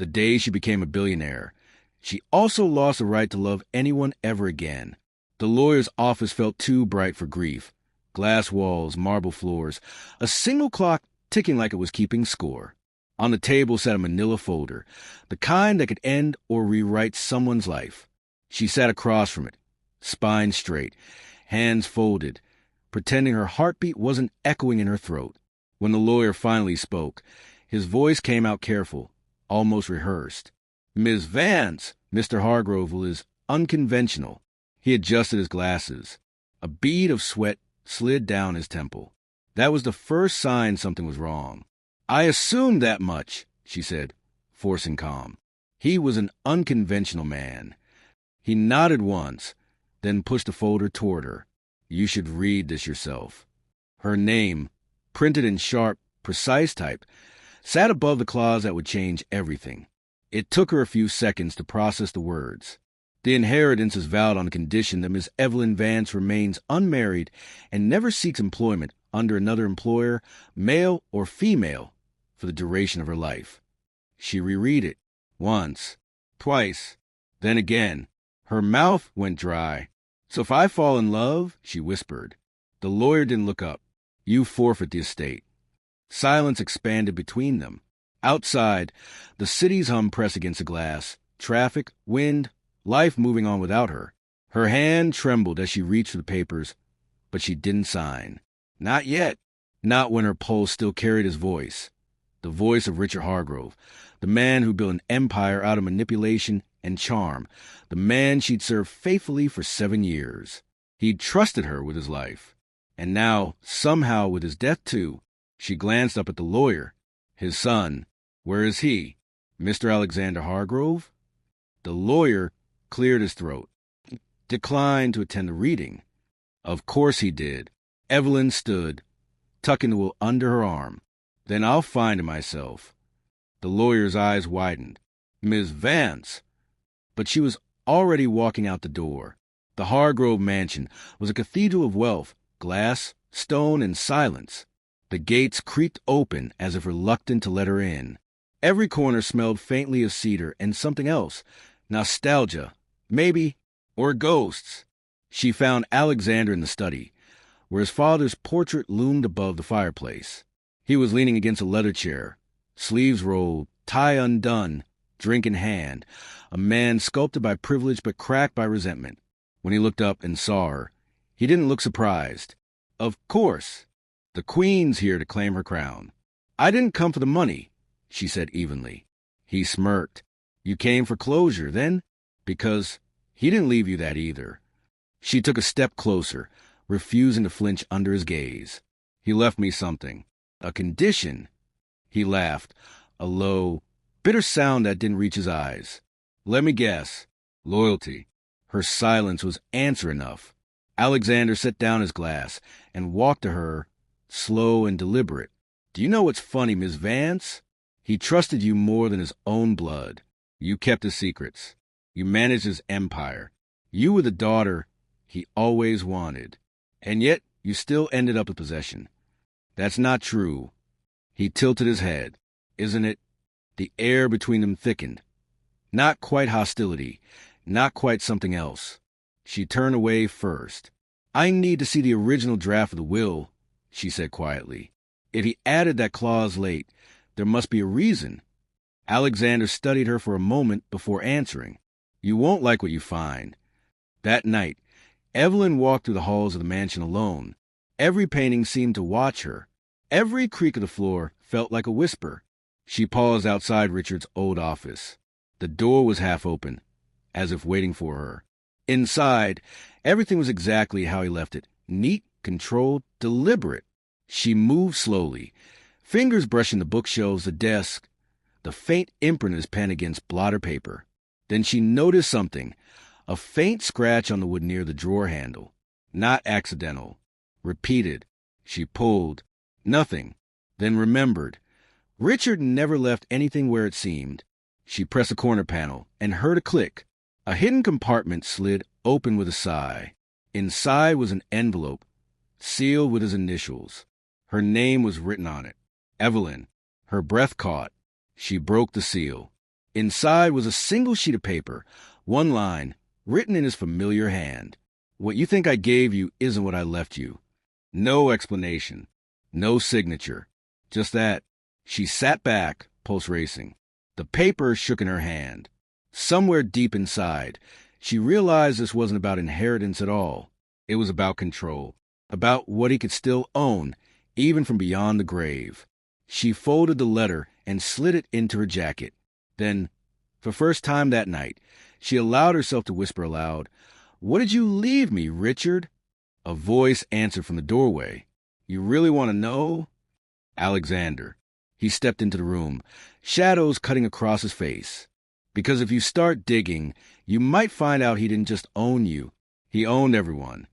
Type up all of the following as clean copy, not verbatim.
the day she became a billionaire. She also lost the right to love anyone ever again. The lawyer's office felt too bright for grief. Glass walls, marble floors, a single clock ticking like it was keeping score. On the table sat a manila folder, the kind that could end or rewrite someone's life. She sat across from it, spine straight, hands folded, pretending her heartbeat wasn't echoing in her throat. When the lawyer finally spoke, his voice came out careful, almost rehearsed. "Miss Vance, Mr. Hargrove is unconventional." He adjusted his glasses. A bead of sweat slid down his temple. That was the first sign something was wrong. "I assumed that much," she said, forcing calm. He was an unconventional man. He nodded once, then pushed the folder toward her. "You should read this yourself." Her name, printed in sharp, precise type, sat above the clause that would change everything. It took her a few seconds to process the words. "The inheritance is vowed on the condition that Miss Evelyn Vance remains unmarried and never seeks employment under another employer, male or female, for the duration of her life." She reread it, once, twice, then again. Her mouth went dry. "So if I fall in love," she whispered. The lawyer didn't look up. "You forfeit the estate." Silence expanded between them. Outside, the city's hum pressed against the glass. Traffic, wind, life moving on without her. Her hand trembled as she reached for the papers, but she didn't sign. Not yet. Not when her pulse still carried his voice. The voice of Richard Hargrove, the man who built an empire out of manipulation and charm, the man she'd served faithfully for 7 years. He'd trusted her with his life. And now, somehow with his death too, she glanced up at the lawyer. His son. Where is he? Mr. Alexander Hargrove? The lawyer cleared his throat. Declined to attend the reading. Of course he did. Evelyn stood, tucking the will under her arm. "Then I'll find him myself." The lawyer's eyes widened. "Miss Vance!" But she was already walking out the door. The Hargrove mansion was a cathedral of wealth, glass, stone, and silence. The gates creaked open as if reluctant to let her in. Every corner smelled faintly of cedar and something else. Nostalgia, maybe, or ghosts. She found Alexander in the study, where his father's portrait loomed above the fireplace. He was leaning against a leather chair, sleeves rolled, tie undone, drink in hand, a man sculpted by privilege but cracked by resentment. When he looked up and saw her, he didn't look surprised. "Of course. The Queen's here to claim her crown." "I didn't come for the money," she said evenly. He smirked. "You came for closure, then?" "Because he didn't leave you that either." She took a step closer, refusing to flinch under his gaze. "He left me something. A condition." He laughed, a low, bitter sound that didn't reach his eyes. "Let me guess. Loyalty." Her silence was answer enough. Alexander set down his glass and walked to her, slow and deliberate. "Do you know what's funny, Miss Vance? He trusted you more than his own blood. You kept his secrets. You managed his empire. You were the daughter he always wanted. And yet you still ended up with possession. That's not true." He tilted his head. "Isn't it?" The air between them thickened. Not quite hostility, not quite something else. She turned away first. "I need to see the original draft of the will," she said quietly. "If he added that clause late, there must be a reason." Alexander studied her for a moment before answering. "You won't like what you find." That night, Evelyn walked through the halls of the mansion alone. Every painting seemed to watch her. Every creak of the floor felt like a whisper. She paused outside Richard's old office. The door was half open, as if waiting for her. Inside, everything was exactly how he left it. Neat, controlled, deliberate. She moved slowly, fingers brushing the bookshelves, the desk, the faint imprint of his pen against blotter paper. Then she noticed something, a faint scratch on the wood near the drawer handle. Not accidental. Repeated. She pulled. Nothing. Then remembered. Richard never left anything where it seemed. She pressed a corner panel and heard a click. A hidden compartment slid open with a sigh. Inside was an envelope, sealed with his initials. Her name was written on it. Evelyn. Her breath caught. She broke the seal. Inside was a single sheet of paper, one line, written in his familiar hand. What you think I gave you isn't what I left you. No explanation. No signature. Just that. She sat back, pulse racing. The paper shook in her hand. Somewhere deep inside, she realized this wasn't about inheritance at all. It was about control. About what he could still own, even from beyond the grave. She folded the letter and slid it into her jacket. Then, for first time that night, she allowed herself to whisper aloud, "What did you leave me, Richard?" A voice answered from the doorway. "You really want to know?" Alexander. He stepped into the room, shadows cutting across his face. Because if you start digging, you might find out he didn't just own you. He owned everyone.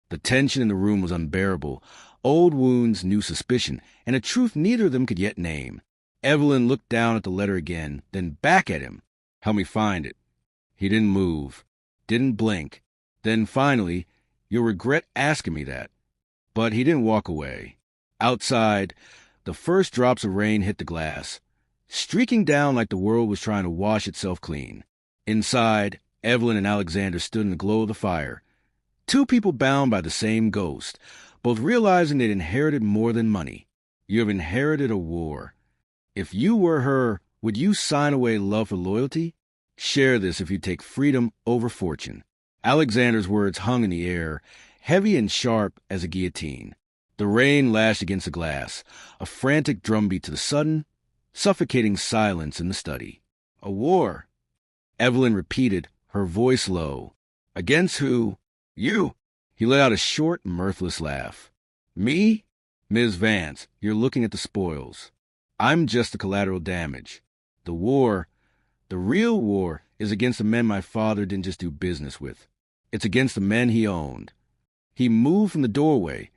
The tension in the room was unbearable. Old wounds, new suspicion, and a truth neither of them could yet name. Evelyn looked down at the letter again, then back at him. "Help me find it." He didn't move, didn't blink. Then finally, "You'll regret asking me that." But he didn't walk away. Outside, the first drops of rain hit the glass, streaking down like the world was trying to wash itself clean. Inside, Evelyn and Alexander stood in the glow of the fire. Two people bound by the same ghost, both realizing they'd inherited more than money. You have inherited a war. If you were her, would you sign away love for loyalty? Share this if you take freedom over fortune. Alexander's words hung in the air, heavy and sharp as a guillotine. The rain lashed against the glass, a frantic drumbeat to the sudden, suffocating silence in the study. A war. Evelyn repeated, her voice low. "Against who?" "You." He let out a short, mirthless laugh. "Me?" "Ms. Vance, you're looking at the spoils. I'm just the collateral damage. The war, the real war, is against the men my father didn't just do business with. It's against the men he owned." He moved from the doorway,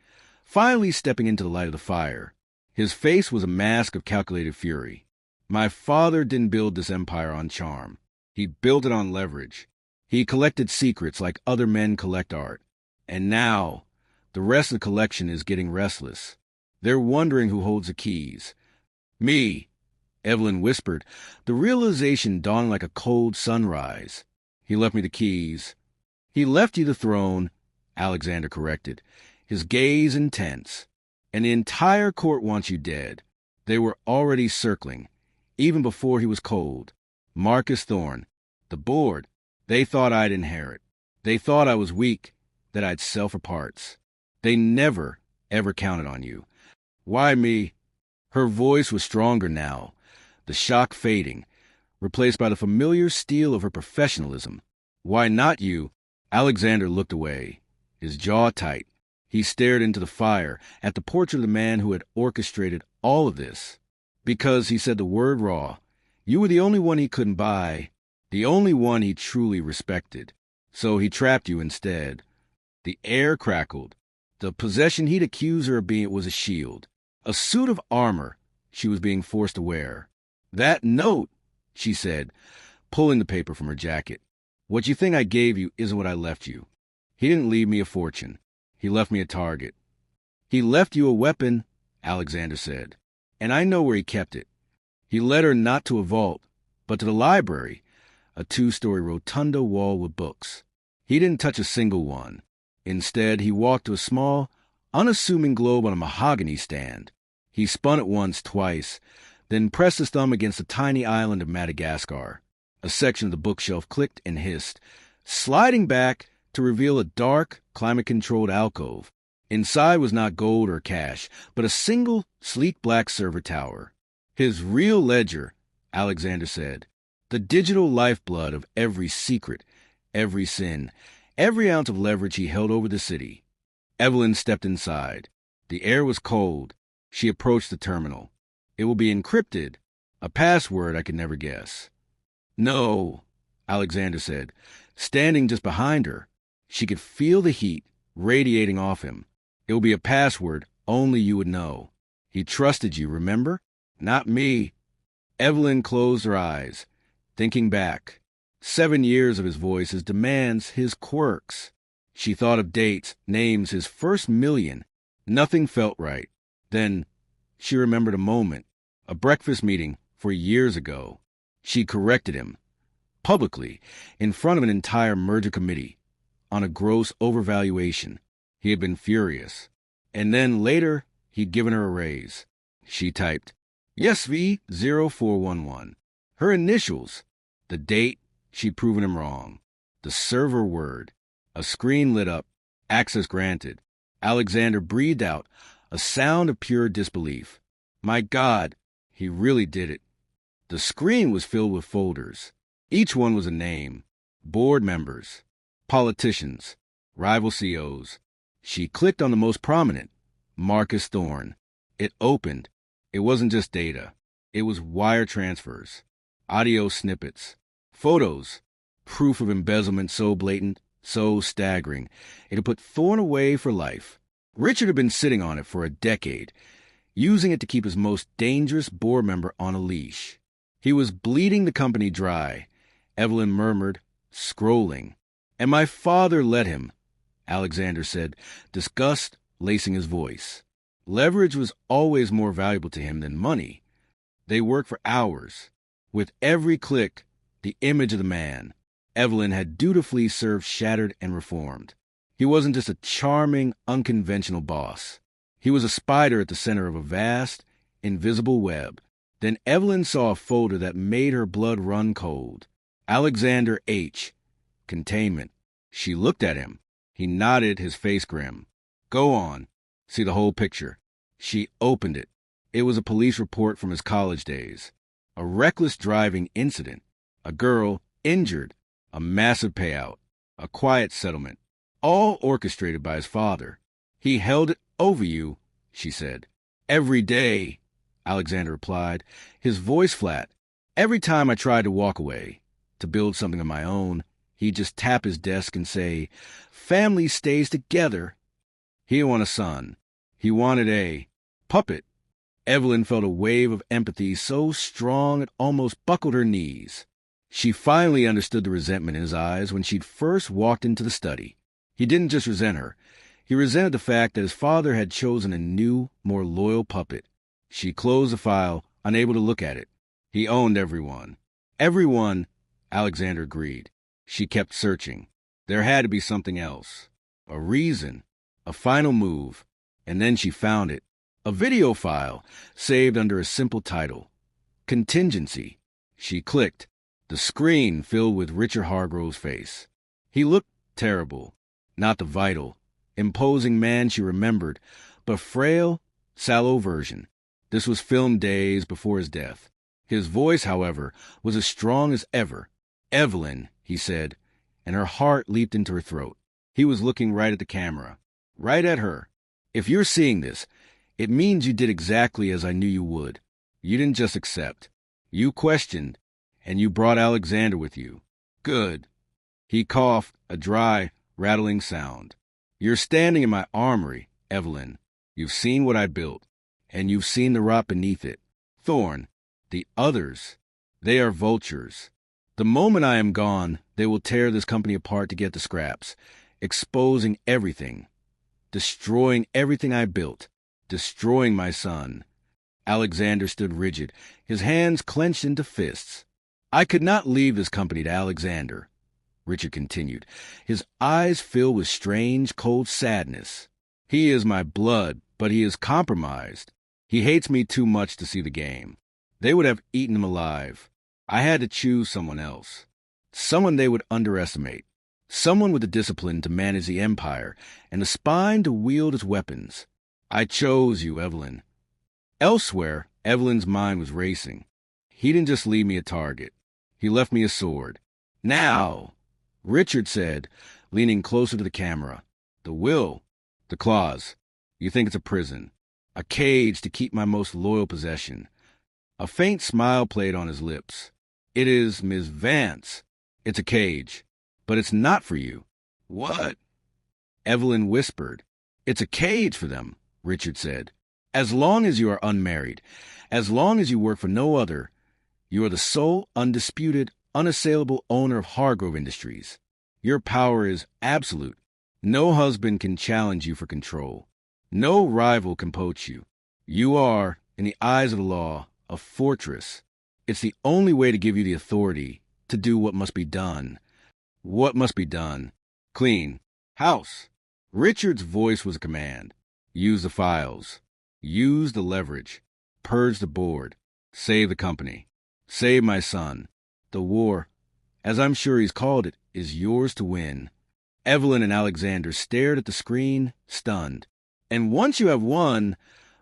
finally stepping into the light of the fire. His face was a mask of calculated fury. "My father didn't build this empire on charm. He built it on leverage. He collected secrets like other men collect art. And now, the rest of the collection is getting restless. They're wondering who holds the keys." "Me," Evelyn whispered, the realization dawning like a cold sunrise. "He left me the keys." "He left you the throne," Alexander corrected, his gaze intense. "And the entire court wants you dead." They were already circling, even before he was cold. "Marcus Thorne, the board, they thought I'd inherit. They thought I was weak, that I'd sell for parts. They never, ever counted on you." "Why me?" Her voice was stronger now, the shock fading, replaced by the familiar steel of her professionalism. "Why not you?" Alexander looked away, his jaw tight. He stared into the fire, at the portrait of the man who had orchestrated all of this. "Because," he said the word raw, "you were the only one he couldn't buy, the only one he truly respected. So he trapped you instead." The air crackled. The possession he'd accused her of being was a shield, a suit of armor she was being forced to wear. "That note," she said, pulling the paper from her jacket. "What you think I gave you isn't what I left you. He didn't leave me a fortune. He left me a target." "He left you a weapon," Alexander said, "and I know where he kept it. He led her not to a vault, but to the library, a 2-story rotunda wall with books. He didn't touch a single one. Instead, he walked to a small, unassuming globe on a mahogany stand. He spun it once, twice, then pressed his thumb against the tiny island of Madagascar. A section of the bookshelf clicked and hissed, sliding back to reveal a dark, climate-controlled alcove. Inside was not gold or cash, but a single, sleek black server tower. "His real ledger," Alexander said. "The digital lifeblood of every secret, every sin, every ounce of leverage he held over the city." Evelyn stepped inside. The air was cold. She approached the terminal. "It will be encrypted, a password I could never guess." "No," Alexander said, standing just behind her. She could feel the heat radiating off him. "It will be a password only you would know. He trusted you, remember? Not me." Evelyn closed her eyes, thinking back. 7 years of his voice, his demands, his quirks. She thought of dates, names, his first million. Nothing felt right. Then she remembered a moment, a breakfast meeting 4 years ago. She corrected him, publicly, in front of an entire merger committee, on a gross overvaluation. He had been furious. And then later, he'd given her a raise. She typed, "Yes, V 0411. Her initials, the date she'd proven him wrong, the server word. A screen lit up, access granted. Alexander breathed out, a sound of pure disbelief. My God, he really did it. The screen was filled with folders. Each one was a name, board members, politicians, rival CEOs. She clicked on the most prominent, Marcus Thorne. It opened. It wasn't just data. It was wire transfers, audio snippets, photos, proof of embezzlement so blatant, so staggering. It had put Thorne away for life. Richard had been sitting on it for a decade, using it to keep his most dangerous board member on a leash. He was bleeding the company dry, Evelyn murmured, scrolling. And my father let him, Alexander said, disgust lacing his voice. Leverage was always more valuable to him than money. They worked for hours. With every click, the image of the man, Evelyn had dutifully served shattered and reformed. He wasn't just a charming, unconventional boss. He was a spider at the center of a vast, invisible web. Then Evelyn saw a folder that made her blood run cold. Alexander H. Containment. She looked at him. He nodded, his face grim. Go on. See the whole picture. She opened it. It was a police report from his college days. A reckless driving incident. A girl injured. A massive payout. A quiet settlement. All orchestrated by his father. He held it over you, she said. Every day, Alexander replied, his voice flat. Every time I tried to walk away, to build something of my own, he'd just tap his desk and say, family stays together. He didn't want a son. He wanted a puppet. Evelyn felt a wave of empathy so strong it almost buckled her knees. She finally understood the resentment in his eyes when she'd first walked into the study. He didn't just resent her. He resented the fact that his father had chosen a new, more loyal puppet. She closed the file, unable to look at it. He owned everyone. Everyone, Alexander agreed. She kept searching. There had to be something else. A reason. A final move. And then she found it. A video file, saved under a simple title. Contingency. She clicked. The screen filled with Richard Hargrove's face. He looked terrible. Not the vital, imposing man she remembered, but frail, sallow version. This was filmed days before his death. His voice, however, was as strong as ever. Evelyn, he said, and her heart leaped into her throat. He was looking right at the camera, right at her. If you're seeing this, it means you did exactly as I knew you would. You didn't just accept. You questioned, and you brought Alexander with you. Good. He coughed, a dry, rattling sound. You're standing in my armory, Evelyn. You've seen what I built, and you've seen the rot beneath it. Thorne, the others, they are vultures. The moment I am gone, they will tear this company apart to get the scraps, exposing everything, destroying everything I built, destroying my son. Alexander stood rigid, his hands clenched into fists. I could not leave this company to Alexander, Richard continued, his eyes filled with strange, cold sadness. He is my blood, but he is compromised. He hates me too much to see the game. They would have eaten him alive. I had to choose someone else. Someone they would underestimate. Someone with the discipline to manage the empire and the spine to wield its weapons. I chose you, Evelyn. Elsewhere, Evelyn's mind was racing. He didn't just leave me a target. He left me a sword. Now, Richard said, leaning closer to the camera. The will, the claws. You think it's a prison. A cage to keep my most loyal possession. A faint smile played on his lips. It is Miss Vance. It's a cage. But it's not for you. What? Evelyn whispered. It's a cage for them, Richard said. As long as you are unmarried, as long as you work for no other, you are the sole, undisputed, unassailable owner of Hargrove Industries. Your power is absolute. No husband can challenge you for control. No rival can poach you. You are, in the eyes of the law, a fortress. It's the only way to give you the authority to do what must be done. What must be done? Clean. House. Richard's voice was a command. Use the files. Use the leverage. Purge the board. Save the company. Save my son. The war, as I'm sure he's called it, is yours to win. Evelyn and Alexander stared at the screen, stunned. And once you have won,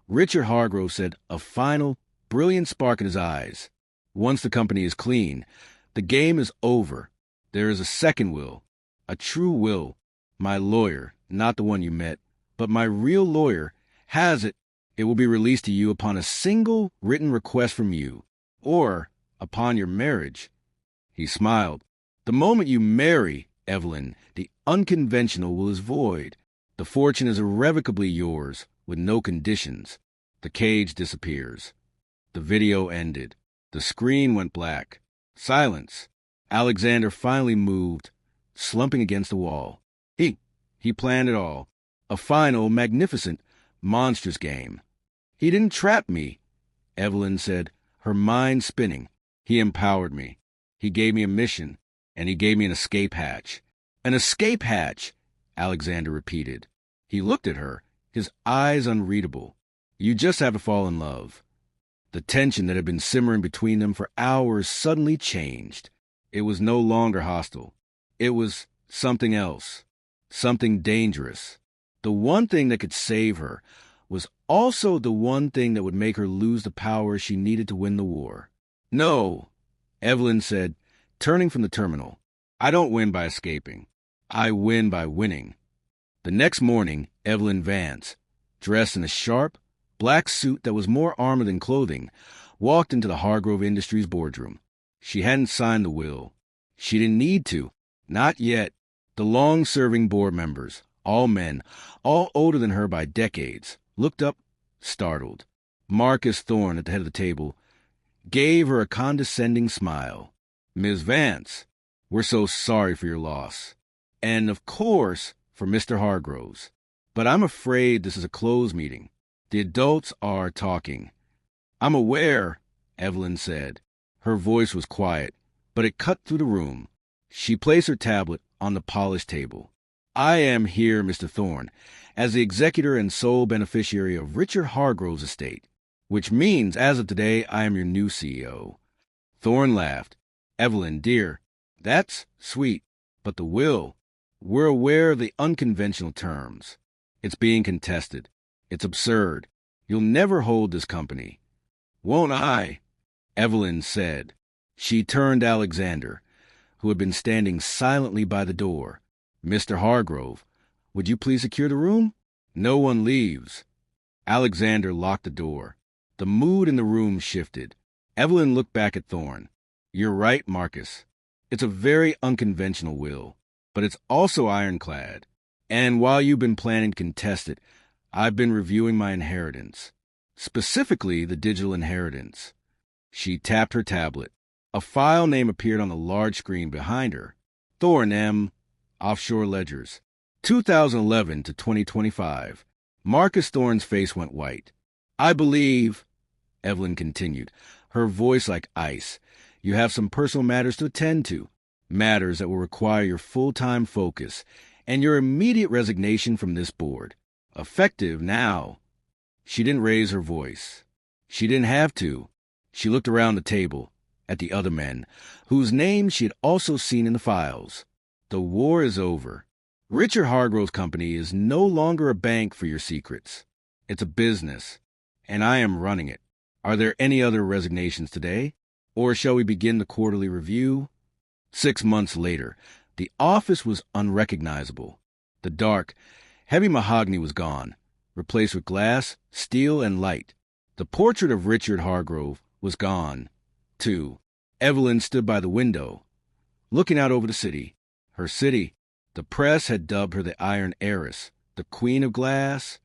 Richard Hargrove said, a final, brilliant spark in his eyes. Once the company is clean, the game is over. There is a second will, a true will. My lawyer, not the one you met, but my real lawyer, has it. It will be released to you upon a single written request from you, or upon your marriage. He smiled. The moment you marry, Evelyn, the unconventional will is void. The fortune is irrevocably yours, with no conditions. The cage disappears. The video ended. The screen went black. Silence. Alexander finally moved, slumping against the wall. He planned it all. A final, magnificent, monstrous game. He didn't trap me, Evelyn said, her mind spinning. He empowered me. He gave me a mission, and he gave me an escape hatch. An escape hatch, Alexander repeated. He looked at her, his eyes unreadable. You just have to fall in love. The tension that had been simmering between them for hours suddenly changed. It was no longer hostile. It was something else, something dangerous. The one thing that could save her was also the one thing that would make her lose the power she needed to win the war. No, Evelyn said, turning from the terminal. I don't win by escaping. I win by winning. The next morning, Evelyn Vance, dressed in a sharp, black suit that was more armor than clothing, walked into the Hargrove Industries boardroom. She hadn't signed the will. She didn't need to. Not yet. The long-serving board members, all men, all older than her by decades, looked up, startled. Marcus Thorne, at the head of the table, gave her a condescending smile. Ms. Vance, we're so sorry for your loss. And, of course, for Mr. Hargrove's. But I'm afraid this is a closed meeting. The adults are talking. I'm aware, Evelyn said. Her voice was quiet, but it cut through the room. She placed her tablet on the polished table. I am here, Mr. Thorne, as the executor and sole beneficiary of Richard Hargrove's estate, which means, as of today, I am your new CEO. Thorne laughed. Evelyn, dear, that's sweet, but the will, we're aware of the unconventional terms. It's being contested. It's absurd. You'll never hold this company. Won't I? Evelyn said. She turned to Alexander, who had been standing silently by the door. Mr. Hargrove, would you please secure the room? No one leaves. Alexander locked the door. The mood in the room shifted. Evelyn looked back at Thorne. You're right, Marcus. It's a very unconventional will, but it's also ironclad. And while you've been planning to contest it, I've been reviewing my inheritance, specifically the digital inheritance. She tapped her tablet. A file name appeared on the large screen behind her. Thorne M. Offshore Ledgers. 2011 to 2025. Marcus Thorne's face went white. I believe, Evelyn continued, her voice like ice, you have some personal matters to attend to, matters that will require your full-time focus and your immediate resignation from this board. Effective now. She didn't raise her voice. She didn't have to. She looked around the table, at the other men, whose names she had also seen in the files. The war is over. Richard Hargrove's company is no longer a bank for your secrets. It's a business, and I am running it. Are there any other resignations today? Or shall we begin the quarterly review? 6 months later, the office was unrecognizable. The dark, heavy mahogany was gone, replaced with glass, steel, and light. The portrait of Richard Hargrove was gone, too. Evelyn stood by the window, looking out over the city. Her city. The press had dubbed her the Iron Heiress, the Queen of Glass.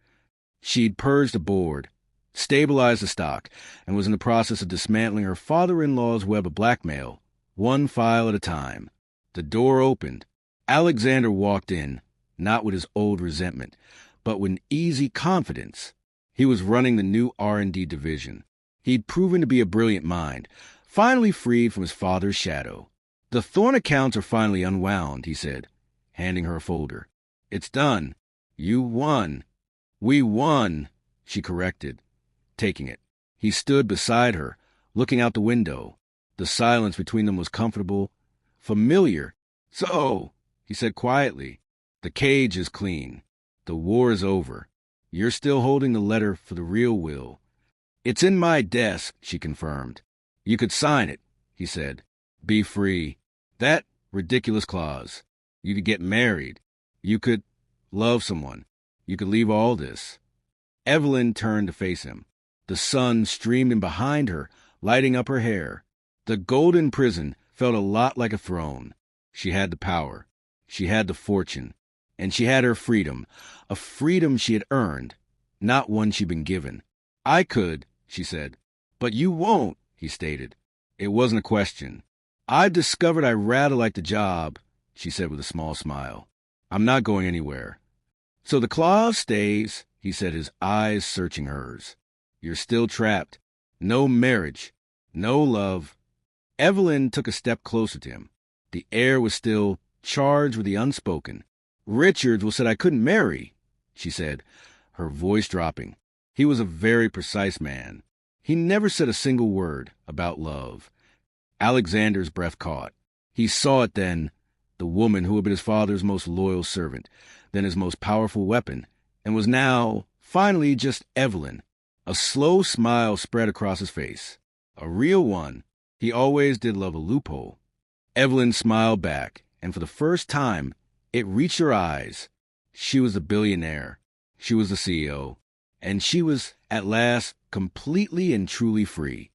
She'd purged the board, stabilized the stock, and was in the process of dismantling her father-in-law's web of blackmail, one file at a time. The door opened. Alexander walked in, not with his old resentment, but with easy confidence. He was running the new R&D division. He'd proven to be a brilliant mind, finally freed from his father's shadow. "The Thorn accounts are finally unwound," he said, handing her a folder. "It's done. You won." "We won," she corrected, taking it. He stood beside her, looking out the window. The silence between them was comfortable, familiar. "So," he said quietly, "the cage is clean. The war is over. You're still holding the letter for the real will." "It's in my desk," she confirmed. "You could sign it," he said. "Be free." That ridiculous clause. You could get married. You could love someone. You could leave all this. Evelyn turned to face him. The sun streamed in behind her, lighting up her hair. The golden prison felt a lot like a throne. She had the power. She had the fortune. And she had her freedom. A freedom she had earned, not one she'd been given. "I could," she said. "But you won't," he stated. It wasn't a question. "I've discovered I rather like the job," she said with a small smile. "I'm not going anywhere." "So the clause stays," he said, his eyes searching hers. "You're still trapped. No marriage. No love." Evelyn took a step closer to him. The air was still charged with the unspoken. "Richards will said I couldn't marry," she said, her voice dropping. He was a very precise man. He never said a single word about love. Alexander's breath caught. He saw it then, the woman who had been his father's most loyal servant, then his most powerful weapon, and was now, finally, just Evelyn. A slow smile spread across his face. A real one. He always did love a loophole. Evelyn smiled back, and for the first time, it reached her eyes. She was a billionaire. She was the CEO. And she was, at last, completely and truly free.